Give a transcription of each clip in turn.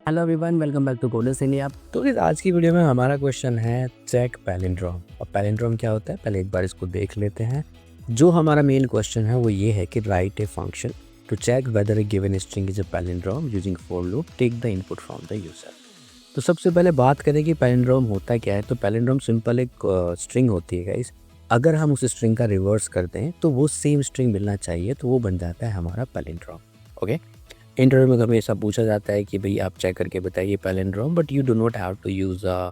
Hello everyone, welcome back to Coders India. तो इस आज की वीडियो में हमारा क्वेश्चन है चेक पैलिंड्रोम। और पैलिंड्रोम क्या होता है, पहले एक बार इसको देख लेते हैं। जो हमारा मेन क्वेश्चन है वो ये है कि write a function to check whether a given string is a palindrome using for loop, take the input from the user. तो सबसे पहले बात करें कि पैलिंड्रोम होता क्या है। तो पैलिंड्रोम सिंपल एक स्ट्रिंग होती है गाइस। अगर हम उस स्ट्रिंग का रिवर्स करते हैं तो वो सेम स्ट्रिंग मिलना चाहिए, तो वो बन जाता है हमारा पैलिंड्रोम। ओके, इंटरव्यू में हमेशा पूछा जाता है कि भाई आप चेक करके बताइए palindrome, but you do not have to use a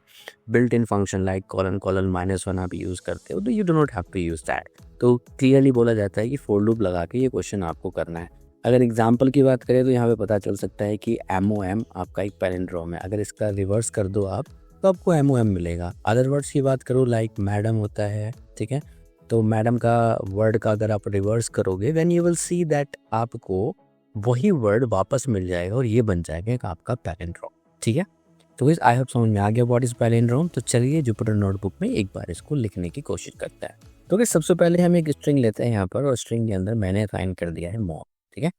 built in function like colon colon -1 आप यूज़ करते हो, तो you do not have to use that. तो क्लियरली बोला जाता है कि फॉर लूप लगा के ये क्वेश्चन आपको करना है। अगर एग्जाम्पल की बात करें तो यहाँ पे पता चल सकता है कि MOM आपका एक पैलिंड्रोम है। अगर इसका रिवर्स कर दो आप तो आपको MOM मिलेगा। अदर वर्ड्स की बात करो लाइक मैडम होता है, ठीक है। तो मैडम का वर्ड का अगर आप रिवर्स करोगे then you will see that आपको वही वर्ड वापस मिल जाएगा और ये बन जाएगा एक आपका पैलिंड्रोम, ठीक है। तो इस आई होप समझ में आ गया व्हाट इज पैलिंड्रोम। तो चलिए जुपिटर नोटबुक में एक बार इसको लिखने की कोशिश करते हैं। तो सबसे पहले हम एक स्ट्रिंग लेते हैं यहाँ पर, और स्ट्रिंग के अंदर मैंने असाइन कर दिया है मॉम, ठीक है।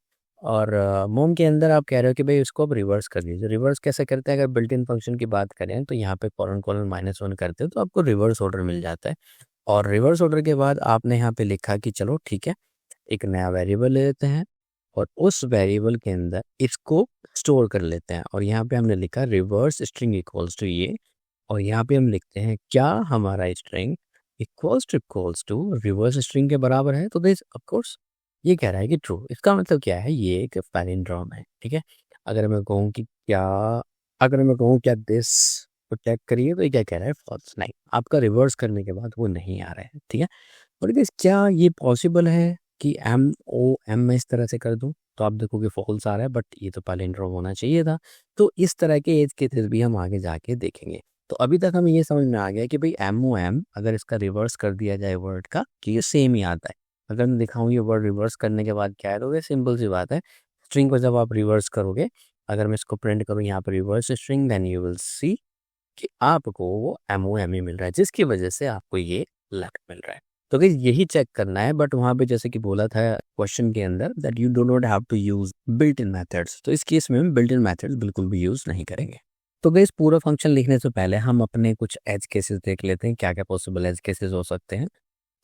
और मोम के अंदर आप कह रहे हो कि भाई इसको आप रिवर्स कर दीजिए। रिवर्स कैसे करते हैं, अगर बिल्ट इन फंक्शन की बात करें तो यहाँ पे कॉलन कॉलन -1 करते हो तो आपको रिवर्स ऑर्डर मिल जाता है। और रिवर्स ऑर्डर के बाद आपने यहाँ पे लिखा कि चलो ठीक है, एक नया वेरिएबल ले लेते हैं और उस वेरिएबल के अंदर इसको स्टोर कर लेते हैं। और यहाँ पे हमने लिखा रिवर्स स्ट्रिंग इक्वल्स टू ये, और यहाँ पे हम लिखते हैं क्या हमारा string equals to reverse string के बराबर है। तो दिस ऑफ कोर्स ये कह रहा है कि ट्रू। इसका मतलब क्या है, ये एक पैलिंड्रोम है, ठीक है। अगर मैं कहूँ कि क्या अगर मैं कहूँ क्या दिस को चेक करिए तो ये क्या कह रहा है, फॉल्स। नहीं, आपका रिवर्स करने के बाद वो नहीं आ रहा है, ठीक है। और guys, क्या ये पॉसिबल है कि MOM मैं इस तरह से कर दूं, तो आप देखोगे फॉल्स आ रहा है, बट ये तो पैलिंड्रोम होना चाहिए था। तो इस तरह के एज केसेस भी हम आगे जाके देखेंगे। तो अभी तक हमें ये समझ में आ गया कि भाई MOM अगर इसका रिवर्स कर दिया जाए वर्ड का कि ये सेम ही आता है। अगर मैं दिखाऊं ये वर्ड रिवर्स करने के बाद क्या है, तो सिंपल सी बात है, स्ट्रिंग को जब आप रिवर्स करोगे, अगर मैं इसको प्रिंट करूँ यहाँ पर reverse string, then you will see कि आपको वो MOM ही मिल रहा है, जिसकी वजह से आपको ये लेफ्ट मिल रहा है। तो गाइस यही चेक करना है, बट वहाँ पे जैसे कि बोला था क्वेश्चन के अंदर that you do not have to use built in methods, तो इस केस में हम बिल्ट इन मेथड्स बिल्कुल भी यूज नहीं करेंगे। तो गाइस पूरा फंक्शन लिखने से पहले हम अपने कुछ एज केसेस देख लेते हैं, क्या क्या पॉसिबल एज केसेस हो सकते हैं।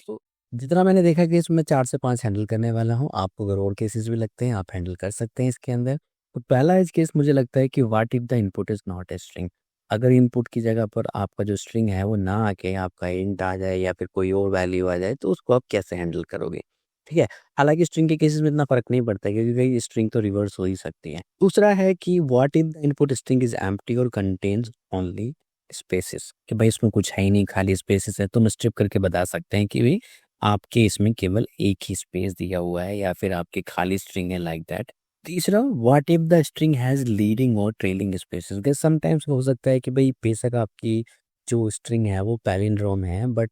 तो जितना मैंने देखा कि इसमें 4 से 5 हैंडल करने वाला हूँ। आपको अगर और केसेस भी लगते हैं आप हैंडल कर सकते हैं इसके अंदर। तो पहला एज केस मुझे लगता है कि what if the input is not a string. अगर इनपुट की जगह पर आपका जो स्ट्रिंग है वो ना आके आपका इंट आ जाए या फिर कोई और वैल्यू आ जाए, तो उसको आप कैसे हैंडल करोगे, ठीक है। हालांकि स्ट्रिंग के केसेस में इतना फर्क नहीं पड़ता है, क्योंकि स्ट्रिंग तो रिवर्स हो ही सकती है। दूसरा है कि what if the input string is empty और कंटेन्स ओनली स्पेसेस, कि भाई इसमें कुछ है ही नहीं, खाली स्पेसेस है। तो हम स्ट्रिप करके बता सकते हैं कि भाई आपके इसमें केवल एक ही स्पेस दिया हुआ है या फिर आपकी खाली स्ट्रिंग है, लाइक दैट। तीसरा, what if the string has leading और ट्रेलिंग स्पेसेस। कि समटाइम्स हो सकता है कि भाई बेशक आपकी जो स्ट्रिंग है वो पैलिंड्रोम है, but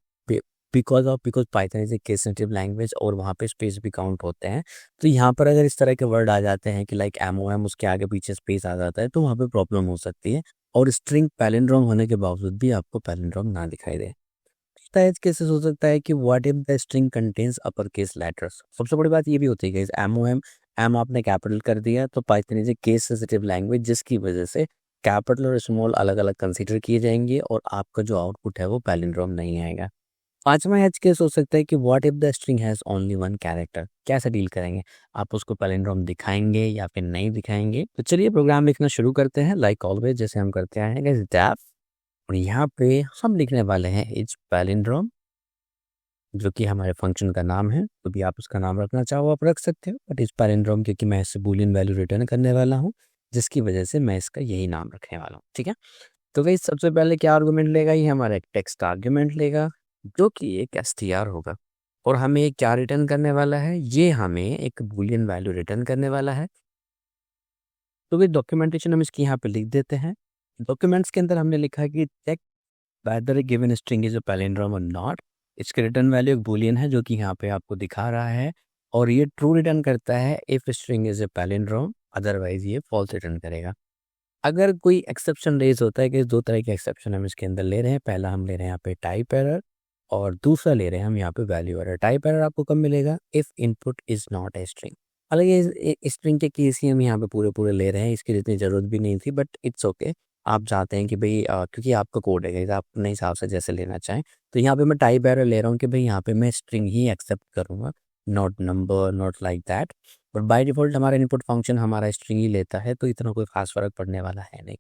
because Python is a case sensitive language और वहाँ पे स्पेस भी काउंट होते हैं। तो यहाँ पर अगर इस तरह के वर्ड आ जाते हैं कि लाइक MOM, उसके आगे पीछे स्पेस आ जाता है, तो वहाँ पे प्रॉब्लम हो सकती है। और स्ट्रिंग पैलिंड्रोम होने के बावजूद भी आपको पैलिंड्रोम ना दिखाई दे। एज केसेस हो सकता है कि what if the string contains upper case letters. सबसे बड़ी बात ये भी होती है कि MOM एम आपने कैपिटल कर दिया, तो Python is a case sensitive language, जिसकी वजह से कैपिटल और स्मॉल अलग अलग कंसीडर किए जाएंगे और आपका जो आउटपुट है वो पैलिंड्रोम नहीं आएगा। पांचवा एज केस हो सकता है कि what if the string has only one character. कैसे डील करेंगे, आप उसको पैलिंड्रोम दिखाएंगे या फिर नहीं दिखाएंगे। तो चलिए प्रोग्राम लिखना शुरू करते हैं, लाइक ऑलवेज जैसे हम करते आए हैं गाइस, डेफ। और यहाँ पे हम लिखने वाले हैं इज पैलिंड्रोम, जो कि हमारे फंक्शन का नाम है। तो भी आप उसका नाम रखना चाहो आप रख सकते हो, बट इस पैलिंड्रोम क्योंकि मैं इससे बूलियन वैल्यू रिटर्न करने वाला हूँ, जिसकी वजह से मैं इसका यही नाम रखने वाला हूँ, ठीक है। तो भाई सबसे पहले क्या आर्गूमेंट लेगा, ये हमारा एक टेक्स्ट आर्गूमेंट लेगा जो कि एक str होगा। और हमें ये क्या रिटर्न करने वाला है, ये हमें एक बूलियन वैल्यू रिटर्न करने वाला है। तो भाई डॉक्यूमेंटेशन हम इसकी यहाँ पे लिख देते हैं। डॉक्यूमेंट्स के अंदर हमने लिखा कि check whether a given string is a palindrome or not। इसके रिटर्न वैल्यू एक बूलियन है जो कि यहाँ पे आपको दिखा रहा है, और ये ट्रू रिटर्न करता है if string is a palindrome, otherwise ये फॉल्स रिटर्न करेगा। अगर कोई एक्सेप्शन रेज होता है, कि दो तरह के एक्सेप्शन हम इसके अंदर ले रहे हैं। पहला हम ले रहे हैं यहाँ पे टाइप एरर, और दूसरा ले रहे हैं हम यहाँ पे वैल्यू एरर। टाइप एरर आपको कब मिलेगा, if input is not a string. हालाँकि इस स्ट्रिंग के केस ही हम यहाँ पे पूरे-पूरे ले रहे हैं, इसकी इतनी ज़रूरत भी नहीं थी, बट इट्स ओके। आप चाहते हैं कि भई क्योंकि आपका कोड है गाइस, आप अपने हिसाब से जैसे लेना चाहें। तो यहाँ पे मैं टाइप एरर ले रहा हूँ कि भई यहाँ पे मैं स्ट्रिंग ही एक्सेप्ट करूँगा, not number, not like that. But by default हमारा इनपुट फ़ंक्शन हमारा स्ट्रिंग ही लेता है, तो इतना कोई ख़ास फ़र्क पड़ने वाला है नहीं।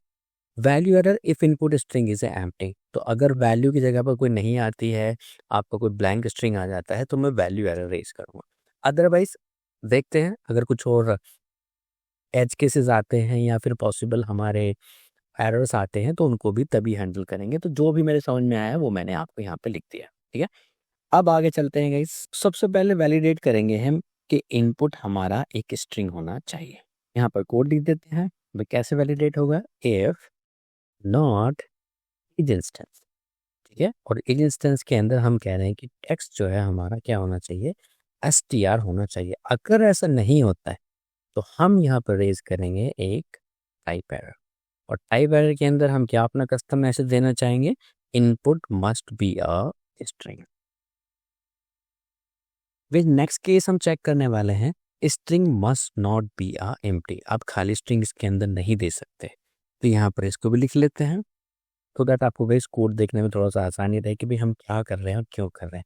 Value error if input string is empty, तो अगर वैल्यू की जगह पर कोई नहीं आती है, आपका कोई ब्लैंक स्ट्रिंग आ जाता है, तो मैं वैल्यू एरर रेज़ करूँगा। अदरवाइज़ देखते हैं अगर कुछ और एज केसेस आते हैं या फिर पॉसिबल हमारे एरर्स आते हैं, तो उनको भी तभी हैंडल करेंगे। तो जो भी मेरे समझ में आया वो मैंने आपको यहाँ पे लिख दिया, ठीक है? अब आगे चलते हैं गाइस। सबसे पहले वैलिडेट करेंगे हम कि इनपुट हमारा एक स्ट्रिंग होना चाहिए। यहाँ पर कोड लिख देते हैं। वो कैसे वैलिडेट होगा? इफ नॉट ईच इंस्टेंस, ठीक है? और ईच इंस्टेंस के अंदर हम कह रहे हैं कि टेक्स्ट जो है हमारा क्या होना चाहिए? str होना चाहिए। अगर ऐसा नहीं होता है तो हम यहाँ पर रेज करेंगे एक टाइप एरर, और टाइप एरर के अंदर हम क्या अपना कस्टम मैसेज देना चाहेंगे? Input must be a string. With next case हम चेक करने वाले हैं, string must not be a empty. आप खाली स्ट्रिंग इसके अंदर नहीं दे सकते। तो यहाँ पर इसको भी लिख लेते हैं, तो दैट आपको गाइस कोड देखने में थोड़ा सा आसानी रहे कि भाई हम क्या कर रहे हैं और क्यों कर रहे हैं।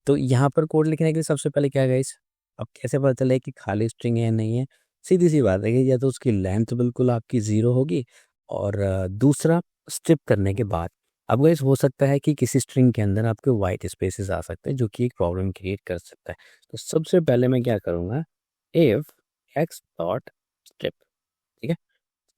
तो यहाँ पर कोड लिखने के लिए सबसे पहले क्या गाइस, अब कैसे पता चले कि खाली स्ट्रिंग है या नहीं है? सीधी सी बात है कि या तो उसकी लेंथ बिल्कुल आपकी ज़ीरो होगी, और दूसरा स्ट्रिप करने के बाद अब गाइस हो सकता है कि किसी स्ट्रिंग के अंदर आपके वाइट स्पेसेस आ सकते हैं, जो कि एक प्रॉब्लम क्रिएट कर सकता है। तो सबसे पहले मैं क्या करूँगा, इफ एक्स डॉट स्ट्रिप, ठीक है?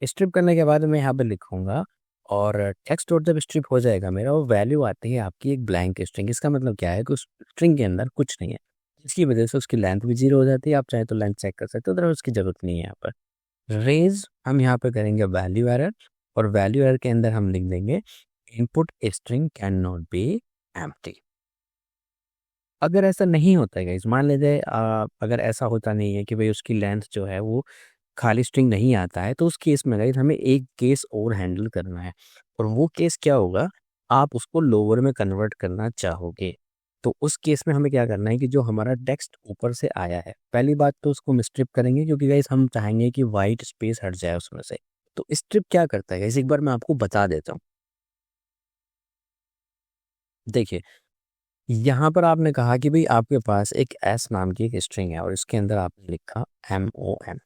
स्ट्रिप करने के बाद मैं यहाँ पे लिखूँगा, और टेक्स्ट डॉट जब स्ट्रिप हो जाएगा मेरा, वो वैल्यू आती है आपकी एक ब्लैंक स्ट्रिंग। इसका मतलब क्या है कि उस स्ट्रिंग के अंदर कुछ नहीं है, जिसकी वजह से उसकी लेंथ भी ज़ीरो हो जाती है। आप चाहे तो लेंथ चेक कर सकते हो, अदरवाइज़ उसकी ज़रूरत नहीं है यहाँ पर। रेज़ हम यहाँ पे करेंगे वैल्यू एरर, और वैल्यू एरर के अंदर हम लिख देंगे input string can not be empty. अगर ऐसा नहीं होता है गाइस, मान लीजिए अगर ऐसा होता नहीं है कि भाई उसकी लेंथ जो है वो खाली स्ट्रिंग नहीं आता है, तो उस केस में गाइस हमें एक केस और हैंडल करना है, और वो केस क्या होगा? आप उसको लोअर में कन्वर्ट करना चाहोगे, तो उस केस में हमें क्या करना है कि जो हमारा टेक्स्ट ऊपर से आया है, पहली बात तो उसको हम स्ट्रिप करेंगे, क्योंकि गाइस हम चाहेंगे कि वाइट स्पेस हट जाए उसमें से। तो स्ट्रिप क्या करता है गाइस, एक बार मैं आपको बता देता हूँ। देखिए, यहाँ पर आपने कहा कि भाई आपके पास एक एस नाम की एक स्ट्रिंग है, और इसके अंदर आपने लिखा MOM।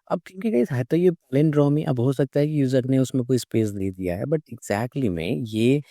अब क्योंकि गाइस है तो ये पैलिंड्रोम ही, अब हो सकता है कि यूज़र ने उसमें कोई स्पेस दे दिया है, बट एग्ज़ैक्टली में ये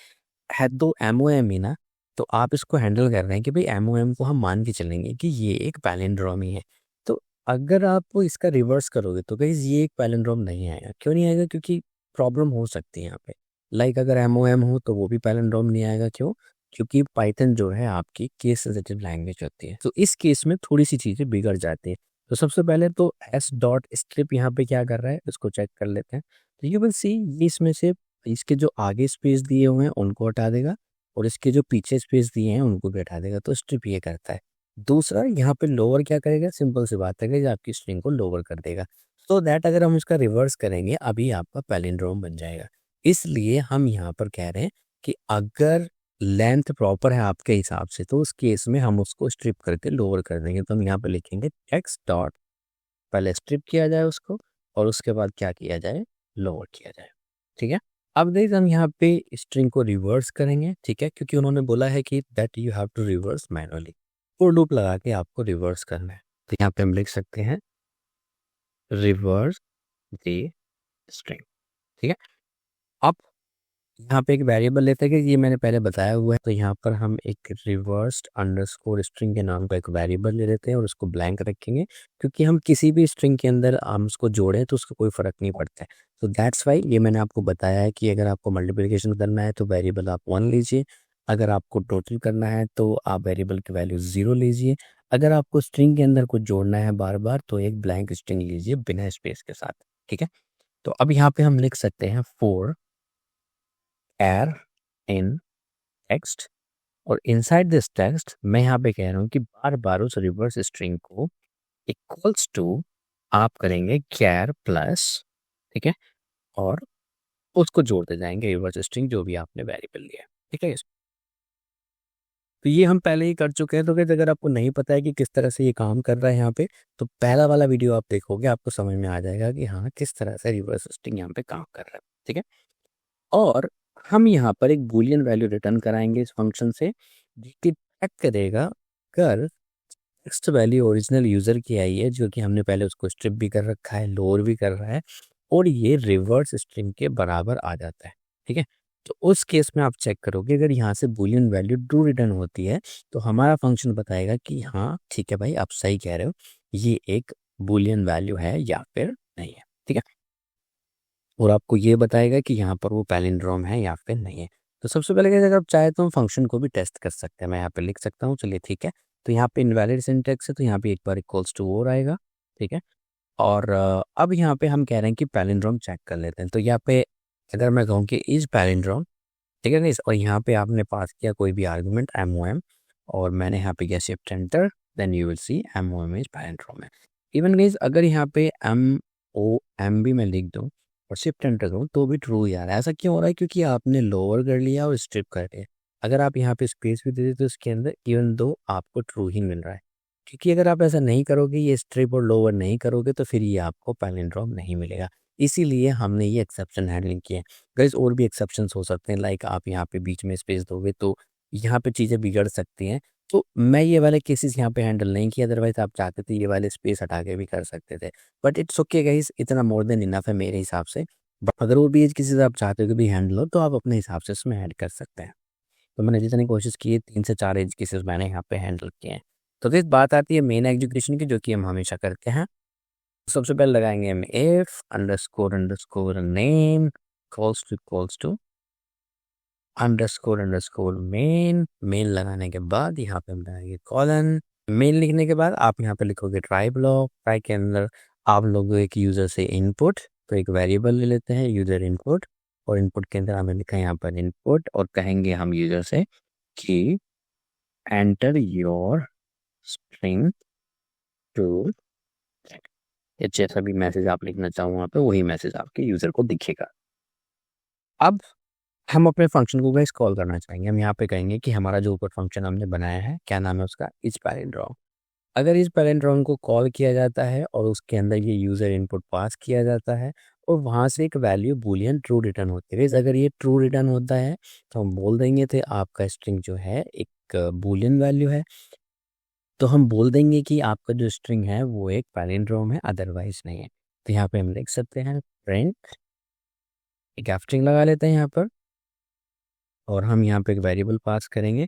है तो MOM ही ना। तो आप इसको हैंडल कर रहे हैं कि भाई MOM को हम मान के चलेंगे कि ये एक पैलिंड्रोम ही है। तो अगर आप इसका रिवर्स करोगे तो गाइस ये एक पैलिंड्रोम नहीं आएगा। क्यों नहीं आएगा? क्योंकि प्रॉब्लम हो सकती है यहाँ पे। लाइक अगर MOM हो तो वो भी पैलिंड्रोम नहीं आएगा। क्यों? क्योंकि पाइथन जो है आपकी केस सेंसिटिव लैंग्वेज होती है। तो इस केस में थोड़ी-सी चीज़ें बिगड़ जाती हैं। तो सबसे पहले तो एस डॉट स्ट्रिप यहाँ पे क्या कर रहा है, इसको चेक कर लेते हैं। तो यू विल सी ये इसमें से इसके जो आगे स्पेस दिए हुए हैं उनको हटा देगा, और इसके जो पीछे स्पेस दिए हैं उनको भी हटा देगा। तो स्ट्रिप ये करता है। दूसरा यहाँ पे लोअर क्या करेगा, सिंपल सी बात है कि आपकी स्ट्रिंग को लोअर कर देगा। सो दैट अगर हम इसका रिवर्स करेंगे अभी आपका पैलिंड्रोम बन जाएगा। इसलिए हम यहाँ पर कह रहे हैं कि अगर लेंथ प्रॉपर है आपके हिसाब से, तो उस केस में हम उसको स्ट्रिप करके लोअर कर देंगे। तो हम यहाँ पे लिखेंगे टेक्स्ट डॉट, पहले स्ट्रिप किया जाए उसको, और उसके बाद क्या किया जाए, लोअर किया जाए। ठीक है? अब गाइस हम यहाँ पे स्ट्रिंग को रिवर्स करेंगे, ठीक है? क्योंकि उन्होंने बोला है कि that you have to reverse manually, for loop लगा के आपको रिवर्स करना है। तो यहाँ पे हम लिख सकते हैं रिवर्स द स्ट्रिंग, ठीक है? अब यहाँ पे एक वेरिएबल लेते हैं कि ये मैंने पहले बताया हुआ है, तो यहाँ पर हम एक रिवर्स्ड अंडरस्कोर स्ट्रिंग के नाम का एक वेरिएबल ले लेते हैं, और उसको ब्लैंक रखेंगे, क्योंकि हम किसी भी स्ट्रिंग के अंदर हम उसको जोड़ें तो उसका कोई फ़र्क नहीं पड़ता है। तो दैट्स वाई ये मैंने आपको बताया है कि अगर आपको मल्टीप्लिकेशन करना है तो वेरिएबल आप 1 लीजिए, अगर आपको टोटल करना है तो आप वेरिएबल की वैल्यू 0 लीजिए, अगर आपको स्ट्रिंग के अंदर कुछ जोड़ना है बार-बार तो एक ब्लैंक स्ट्रिंग लीजिए बिना स्पेस के साथ, ठीक है? तो अब यहाँ पे हम लिख सकते हैं फॉर एयर इन टेक्स्ट, और इनसाइड दिस टेक्स्ट मैं यहाँ पे कह रहा हूँ कि बार-बार उस रिवर्स स्ट्रिंग को इक्वल्स टू आप करेंगे क्यार प्लस, ठीक है? और उसको जोड़ते जाएँगे रिवर्स स्ट्रिंग जो भी आपने वेरिएबल लिया है, ठीक है? तो ये हम पहले ही कर चुके हैं। तो गाइस अगर आपको नहीं पता है कि किस तरह से ये काम कर रहा है यहाँ पे, तो पहला वाला वीडियो आप देखोगे, आपको समझ में आ जाएगा कि हाँ किस तरह से रिवर्स स्ट्रिंग यहाँ पे काम कर रहा है। ठीक है, और हम यहाँ पर एक बूलियन वैल्यू रिटर्न कराएंगे इस फंक्शन से, जो कि चेक करेगा अगर टेक्स्ट वैल्यू ओरिजिनल यूजर की आई है, जो कि हमने पहले उसको स्ट्रिप भी कर रखा है, लोअर भी कर रहा है, और ये रिवर्स स्ट्रिंग के बराबर आ जाता है। ठीक है, तो उस केस में आप चेक करोगे, अगर यहाँ से बूलियन वैल्यू ट्रू रिटर्न होती है, तो हमारा फंक्शन बताएगा कि हाँ ठीक है भाई, आप सही कह रहे हो, ये एक बूलियन वैल्यू है या फिर नहीं है। ठीक है, और आपको ये बताएगा कि यहाँ पर वो पैलिंड्रोम है या फिर नहीं है। तो सबसे पहले अगर आप चाहे तो हम फंक्शन को भी टेस्ट कर सकते हैं। मैं यहाँ पे लिख सकता हूँ, चलिए ठीक है। तो यहाँ पे इनवैलिड सिंटेक्स है, तो यहाँ पे एक बार इक्वल्स टू और आएगा। ठीक है, और अब यहाँ पे हम कह रहे हैं कि पैलिंड्रोम चेक कर लेते हैं। तो यहाँ पे अगर मैं कहूँ कि इज पैलिंड्रोम, ठीक है गाइस, और यहाँ पे आपने पास किया कोई भी आर्गुमेंट MOM, और मैंने यहाँ पे किया shift enter, then you will see MOM is palindrome है। इवन गाइस अगर यहाँ पे MOM भी मैं लिख दूँ और शिफ्ट एंटर करूँ तो भी ट्रू ही आ रहा है। ऐसा क्यों हो रहा है? क्योंकि आपने लोअर कर लिया और स्ट्रिप कर लिया। अगर आप यहाँ पे स्पेस भी दे देते तो इसके अंदर इवन दो आपको ट्रू ही मिल रहा है, क्योंकि अगर आप ऐसा नहीं करोगे, ये स्ट्रिप और लोअर नहीं करोगे, तो फिर ये आपको पैलिंड्रोम नहीं मिलेगा। इसीलिए हमने ये एक्सेप्शन हैंडलिंग किया है। गाइस और भी एक्सेप्शंस हो सकते हैं, लाइक आप यहाँ पे बीच में स्पेस दोगे तो यहाँ पे चीज़ें बिगड़ सकती हैं। तो मैं ये वाले केसेस यहाँ पे हैंडल नहीं किया, अदरवाइज आप चाहते थे ये वाले स्पेस हटा के भी कर सकते थे, बट इट्स ओके गाइस, इतना मोर देन इनफ है मेरे हिसाब से। बट अगर और भी केसेस आप चाहते हो कि भी हैंडल हो, तो आप अपने हिसाब से इसमें ऐड कर सकते हैं। तो मैंने जितनी कोशिश की है, 3 से 4 एज केसेस मैंने यहाँ पे हैंडल किए हैं। तो फिर बात आती है मेन एग्जीक्यूशन की, जो कि हम हमेशा करते हैं। सबसे पहले लगाएंगे हम if underscore underscore name equals to underscore underscore main. Main लगाने के बाद यहाँ पे हम लगाएंगे कॉलन। मेन लिखने के बाद आप यहाँ पे लिखोगे ट्राई ब्लॉक। ट्राई के अंदर आप लोग एक यूजर से इनपुट, तो एक वेरिएबल ले लेते हैं यूजर इनपुट, और इनपुट के अंदर हमें लिखा है यहाँ पर इनपुट, और कहेंगे हम यूजर से कि एंटर योर स्ट्रिंग टू, या जैसा भी मैसेज आप लिखना चाहो वहाँ पे वही मैसेज आपके यूजर को दिखेगा। अब हम अपने फंक्शन को गाइस कॉल करना चाहेंगे। हम यहाँ पे कहेंगे कि हमारा जो ऊपर फंक्शन हमने बनाया है, क्या नाम है उसका, इज पैलिंड्रोम। अगर इस पैलिंड्रोम को कॉल किया जाता है और उसके अंदर ये यूज़र इनपुट पास किया जाता है, और वहाँ से एक वैल्यू बूलियन ट्रू रिटर्न होती है। अगर ये ट्रू रिटर्न होता है तो हम बोल देंगे थे आपका स्ट्रिंग जो है एक बूलियन वैल्यू है, तो हम बोल देंगे कि आपका जो स्ट्रिंग है वो एक पैलिंड्रोम है, अदरवाइज नहीं है। तो यहाँ पे हम लिख सकते हैं प्रिंट, एक एफ स्ट्रिंग लगा लेते हैं यहाँ पर, और हम यहाँ पे एक वेरिएबल पास करेंगे,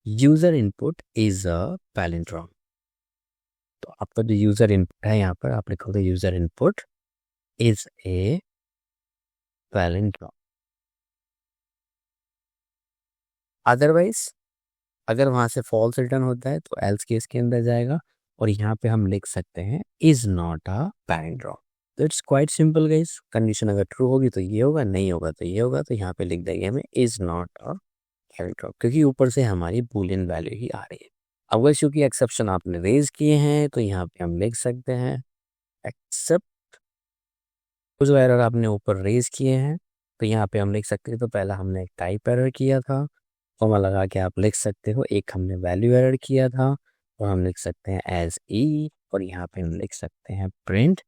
user input is a palindrome. तो आपका जो यूजर इनपुट है यहाँ पर आप लिखोगे user input is a palindrome. Otherwise अगर वहां से फॉल्स रिटर्न होता है तो एल्स केस के अंदर जाएगा, और यहाँ पे हम लिख सकते हैं इज नॉट अ पैलिंड्रोम। तो it's quite simple guys. Condition अगर ट्रू होगी तो ये होगा, नहीं होगा तो ये होगा। तो यहाँ पे लिख देंगे हमें इज नॉट अ पैलिंड्रोम, क्योंकि ऊपर से हमारी बूलियन वैल्यू ही आ रही है। अब वैसे क्योंकि एक्सेप्शन आपने रेज किए हैं, तो यहाँ पे हम लिख सकते हैं एक्सेप्ट जो एरर आपने ऊपर रेज किए हैं। तो यहाँ पे हम लिख सकते हैं, तो पहला हमने एक टाइप एरर किया था, कॉमा लगा के आप लिख सकते हो, एक हमने वैल्यू एरर किया था, और हम लिख सकते हैं एज ई, और यहाँ पे हम लिख सकते हैं प्रिंट।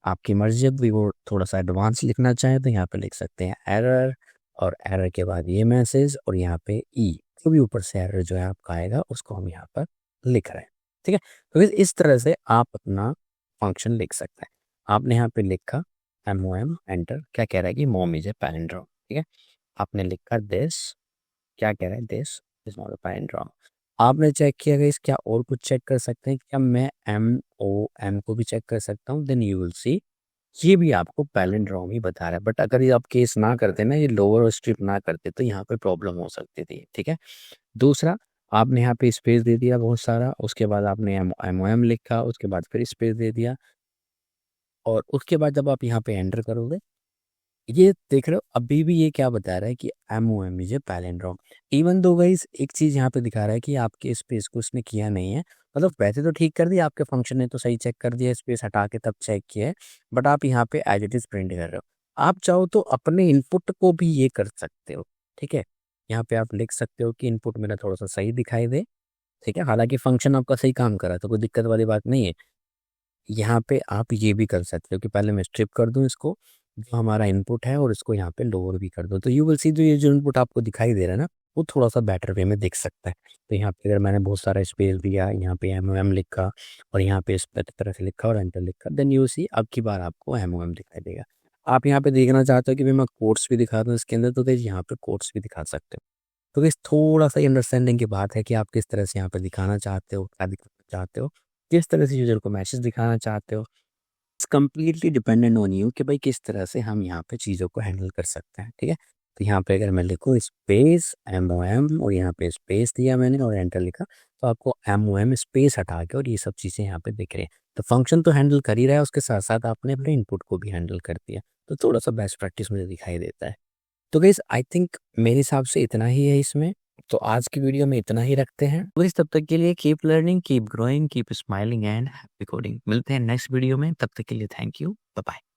आपकी मर्जी, जब भी वो थोड़ा सा एडवांस लिखना चाहें तो यहाँ पे लिख सकते हैं एरर, और एरर के बाद ये मैसेज, और यहाँ पे ई, जो भी ऊपर से एरर जो है आपका आएगा उसको हम यहाँ पर लिख रहे हैं। ठीक है, तो इस तरह से आप अपना फंक्शन लिख सकते हैं। आपने यहाँ पे लिखा MOM एंटर, क्या कह रहा है कि मॉम इज ए पैलिंड्रोम। ठीक है, आपने लिखा दिस, क्या कह रहा है this is not a palindrome. आपने चेक किया गया, क्या और कुछ चेक कर सकते हैं? क्या मैं MOM को भी चेक कर सकता हूँ? देन यू विल सी ये भी आपको पैलिंड्रोम ही बता रहा है। बट अगर ये आप केस ना करते ना, ये लोअर और स्ट्रिप ना करते, तो यहाँ पे प्रॉब्लम हो सकती थी। ठीक है, दूसरा आपने यहाँ पे स्पेस दे दिया बहुत सारा, उसके बाद आपने MOM लिखा, उसके बाद फिर स्पेस दे दिया, और उसके बाद जब आप यहाँ पे एंटर करोगे, ये देख रहे हो अभी भी ये क्या बता रहा है कि MOM is a palindrome. Even though guys एक चीज यहाँ पे दिखा रहा है कि आपके स्पेस को उसने किया नहीं है। मतलब वैसे तो ठीक कर दिया, आपके फंक्शन ने तो सही चेक कर दिया, स्पेस हटा के तब चेक किया है, बट आप यहाँ पे एज इट इज प्रिंट कर रहे हो। आप चाहो तो अपने इनपुट को भी ये कर सकते हो। ठीक है, यहाँ पे आप लिख सकते हो कि इनपुट मेरा थोड़ा-सा सही दिखाई दे, ठीक है? हालाँकि फ़ंक्शन आपका सही काम कर रहा है, तो कोई दिक्कत वाली बात नहीं है। यहाँ पे आप ये भी कर सकते हो कि पहले मैं स्ट्रिप कर दूँ इसको, जो हमारा इनपुट है और इसको यहाँ पे लोअर भी कर दूँ। तो यू विल सी जो ये जो इनपुट आपको दिखाई दे रहा है ना, वो थोड़ा-सा बेटर वे में दिख सकता है। तो यहाँ पे अगर मैंने बहुत सारा स्पेस दिया, यहाँ पे एमओएम लिखा और यहाँ पे इस तरह से लिखा और एंटर लिखा, देन यू सी अब की बार आपको एमओएम दिखाई देगा। आप यहाँ पे देखना चाहते हो कि भई मैं कोट्स भी दिखा दूँ इसके अंदर, तो गाइस यहाँ पे कोट्स भी दिखा सकते हो। तो गाइस थोड़ा-सा अंडरस्टैंडिंग की बात है कि आप किस तरह से यहाँ पे दिखाना चाहते हो, क्या दिखाना चाहते हो, किस तरह से यूज़र को मैसेज दिखाना चाहते हो। It's completely dependent on you कि भाई किस तरह से हम यहाँ पे चीज़ों को हैंडल कर सकते हैं, ठीक है? तो यहाँ पे अगर मैं लिखूँ स्पेस एमओएम और यहाँ पे स्पेस दिया मैंने और एंटर लिखा, तो आपको एमओएम स्पेस हटा के और ये सब चीज़ें यहाँ पे दिख रही हैं। तो फंक्शन तो हैंडल कर ही रहा है, उसके साथ-साथ आपने अपने इनपुट को भी हैंडल कर दिया। तो थोड़ा-सा बेस्ट प्रैक्टिस मुझे दिखाई देता है। तो गाइस आई थिंक मेरे हिसाब से इतना ही है इसमें। तो आज की वीडियो में इतना ही रखते हैं। तो गाइस तब तक के लिए keep learning, keep growing, keep smiling and happy coding. मिलते हैं नेक्स्ट वीडियो में, तब तक के लिए थैंक यू। Bye bye.